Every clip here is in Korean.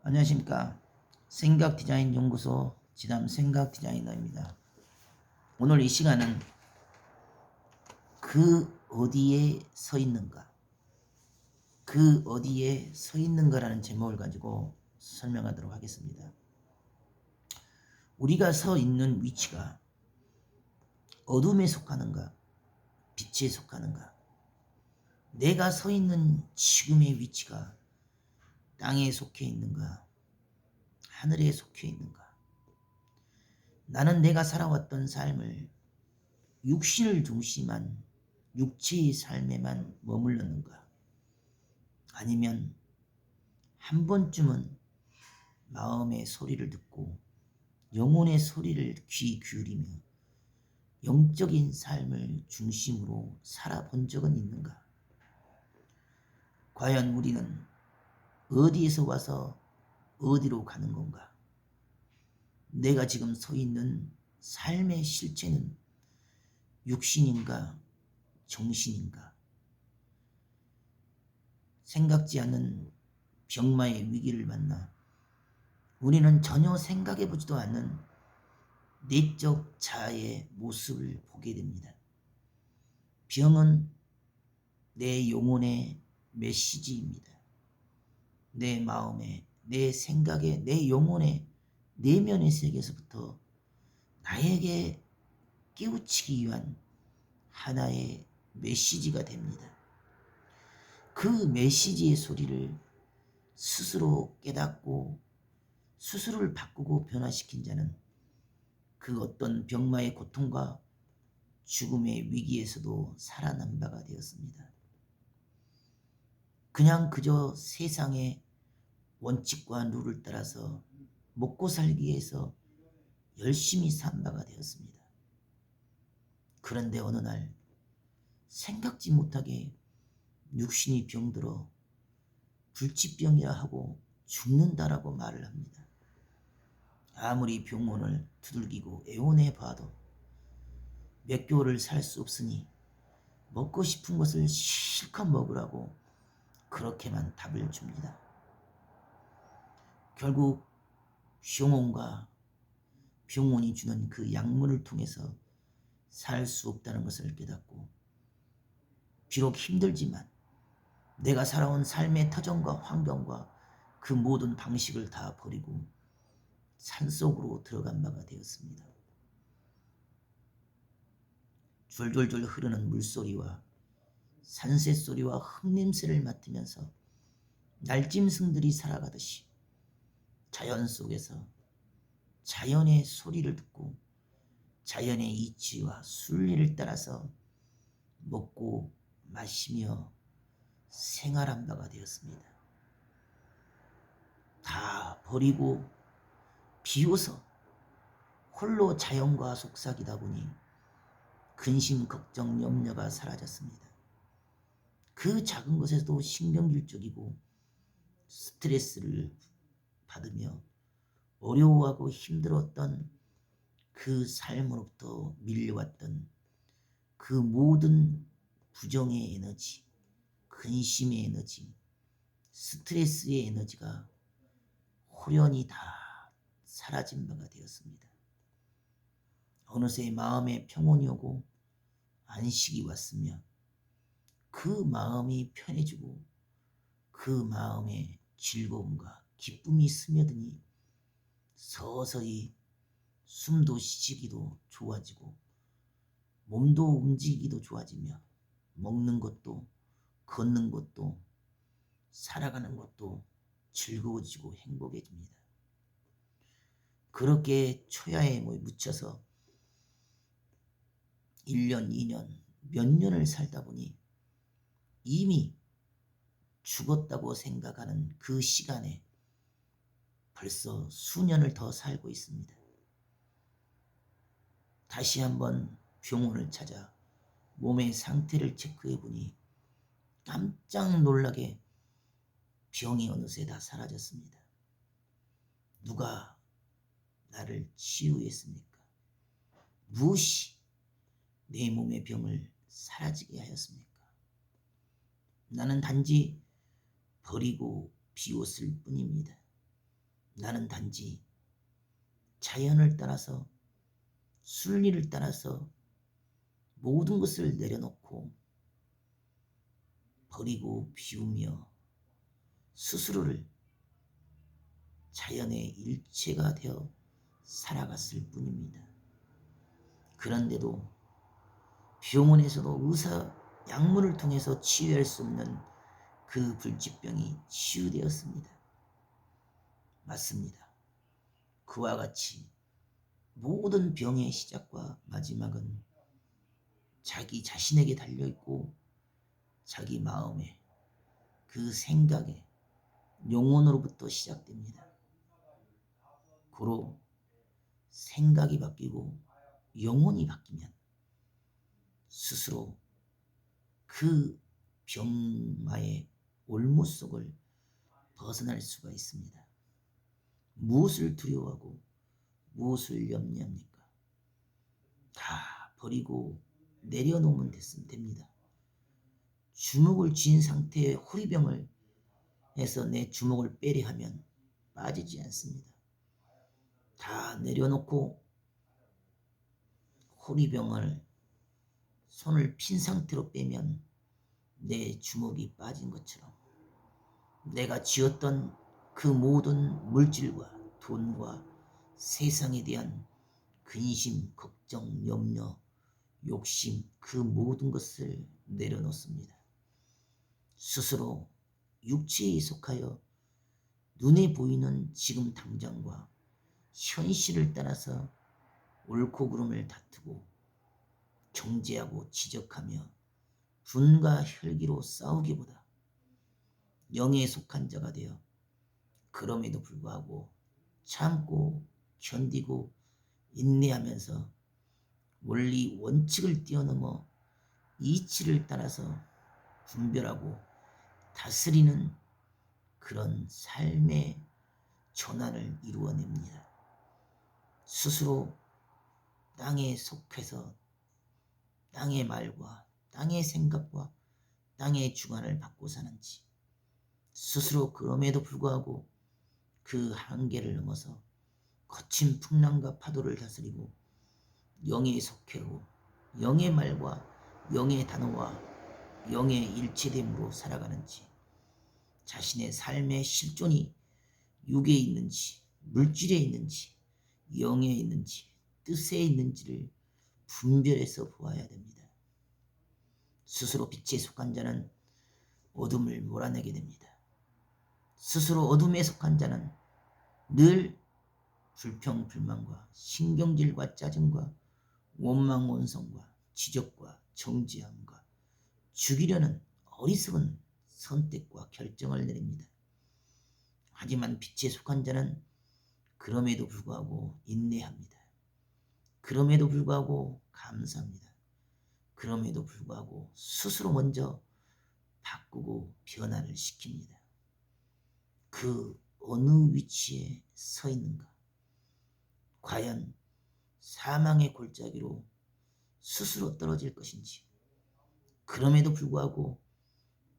안녕하십니까. 생각디자인연구소 지담 생각디자이너입니다. 오늘 이 시간은 그 어디에 서 있는가, 그 어디에 서 있는가라는 제목을 가지고 설명하도록 하겠습니다. 우리가 서 있는 위치가 어둠에 속하는가, 빛에 속하는가, 내가 서 있는 지금의 위치가 땅에 속해 있는가, 하늘에 속해 있는가, 나는 내가 살아왔던 삶을 육신을 중심한 육체의 삶에만 머물렀는가, 아니면 한 번쯤은 마음의 소리를 듣고 영혼의 소리를 귀 기울이며 영적인 삶을 중심으로 살아본 적은 있는가? 과연 우리는 어디에서 와서 어디로 가는 건가? 내가 지금 서 있는 삶의 실체는 육신인가 정신인가? 생각지 않은 병마의 위기를 만나 우리는 전혀 생각해보지도 않는 내적 자아의 모습을 보게 됩니다. 병은 내 영혼의 메시지입니다. 내 마음에, 내 생각에, 내 영혼의 내면의 세계에서부터 나에게 깨우치기 위한 하나의 메시지가 됩니다. 그 메시지의 소리를 스스로 깨닫고 스스로를 바꾸고 변화시킨 자는 그 어떤 병마의 고통과 죽음의 위기에서도 살아난 바가 되었습니다. 그냥 그저 세상의 원칙과 룰을 따라서 먹고 살기 위해서 열심히 산 바가 되었습니다. 그런데 어느 날 생각지 못하게 육신이 병들어 불치병이라 하고 죽는다라고 말을 합니다. 아무리 병원을 두들기고 애원해 봐도 몇 개월을 살 수 없으니 먹고 싶은 것을 실컷 먹으라고 그렇게만 답을 줍니다. 결국 병원과 병원이 주는 그 약물을 통해서 살 수 없다는 것을 깨닫고 비록 힘들지만 내가 살아온 삶의 터전과 환경과 그 모든 방식을 다 버리고 산속으로 들어간 바가 되었습니다. 졸졸졸 흐르는 물소리와 산새소리와 흙냄새를 맡으면서 날짐승들이 살아가듯이 자연 속에서 자연의 소리를 듣고 자연의 이치와 순리를 따라서 먹고 마시며 생활한 바가 되었습니다. 다 버리고 비로소 홀로 자연과 속삭이다 보니 근심, 걱정, 염려가 사라졌습니다. 그 작은 것에도 신경질적이고 스트레스를 받으며 어려워하고 힘들었던 그 삶으로부터 밀려왔던 그 모든 부정의 에너지, 근심의 에너지, 스트레스의 에너지가 호련히 다 사라진 바가 되었습니다. 어느새 마음에 평온이 오고 안식이 왔으며 그 마음이 편해지고 그 마음에 즐거움과 기쁨이 스며드니 서서히 숨도 쉬기도 좋아지고 몸도 움직이기도 좋아지며 먹는 것도 걷는 것도 살아가는 것도 즐거워지고 행복해집니다. 그렇게 초야에 묻혀서 1년, 2년, 몇 년을 살다 보니 이미 죽었다고 생각하는 그 시간에 벌써 수년을 더 살고 있습니다. 다시 한번 병원을 찾아 몸의 상태를 체크해 보니 깜짝 놀라게 병이 어느새 다 사라졌습니다. 누가 나를 치유했습니까? 무엇이 내 몸의 병을 사라지게 하였습니까? 나는 단지 버리고 비웠을 뿐입니다. 나는 단지 자연을 따라서 순리를 따라서 모든 것을 내려놓고 버리고 비우며 스스로를 자연의 일체가 되어 살아갔을 뿐입니다. 그런데도 병원에서도 의사 약물을 통해서 치유할 수 없는 그 불치병이 치유되었습니다. 맞습니다. 그와 같이 모든 병의 시작과 마지막은 자기 자신에게 달려있고 자기 마음에 그 생각에 영혼으로부터 시작됩니다. 고로 생각이 바뀌고 영혼이 바뀌면 스스로 그 병마의 올무 속을 벗어날 수가 있습니다. 무엇을 두려워하고 무엇을 염려합니까? 다 버리고 내려놓으면 됩니다. 주먹을 쥔 상태의 호리병을 해서 내 주먹을 빼려 하면 빠지지 않습니다. 다 내려놓고 호리병을 손을 핀 상태로 빼면 내 주먹이 빠진 것처럼 내가 쥐었던 그 모든 물질과 돈과 세상에 대한 근심, 걱정, 염려, 욕심 그 모든 것을 내려놓습니다. 스스로 육체에 속하여 눈에 보이는 지금 당장과 현실을 따라서 옳고 그름을 다투고 정죄하고 지적하며 분과 혈기로 싸우기보다 영에 속한 자가 되어 그럼에도 불구하고 참고 견디고 인내하면서 원리 원칙을 뛰어넘어 이치를 따라서 분별하고 다스리는 그런 삶의 전환을 이루어냅니다. 스스로 땅에 속해서 땅의 말과 땅의 생각과 땅의 주관을 받고 사는지 스스로 그럼에도 불구하고 그 한계를 넘어서 거친 풍랑과 파도를 다스리고 영에 속해고 영의 말과 영의 단어와 영의 일체됨으로 살아가는지 자신의 삶의 실존이 육에 있는지 물질에 있는지 영에 있는지 뜻에 있는지를 분별해서 보아야 됩니다. 스스로 빛에 속한 자는 어둠을 몰아내게 됩니다. 스스로 어둠에 속한 자는 늘 불평, 불만과 신경질과 짜증과 원망, 원성과 지적과 정죄함과 죽이려는 어리석은 선택과 결정을 내립니다. 하지만 빛에 속한 자는 그럼에도 불구하고 인내합니다. 그럼에도 불구하고 감사합니다. 그럼에도 불구하고 스스로 먼저 바꾸고 변화를 시킵니다. 그 어느 위치에 서 있는가? 과연 사망의 골짜기로 스스로 떨어질 것인지 그럼에도 불구하고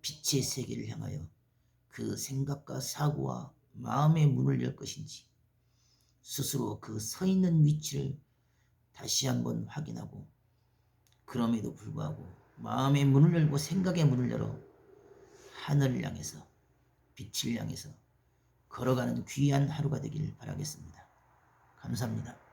빛의 세계를 향하여 그 생각과 사고와 마음의 문을 열 것인지 스스로 그 서 있는 위치를 다시 한번 확인하고 그럼에도 불구하고 마음의 문을 열고 생각의 문을 열어 하늘을 향해서 빛을 향해서 걸어가는 귀한 하루가 되길 바라겠습니다. 감사합니다.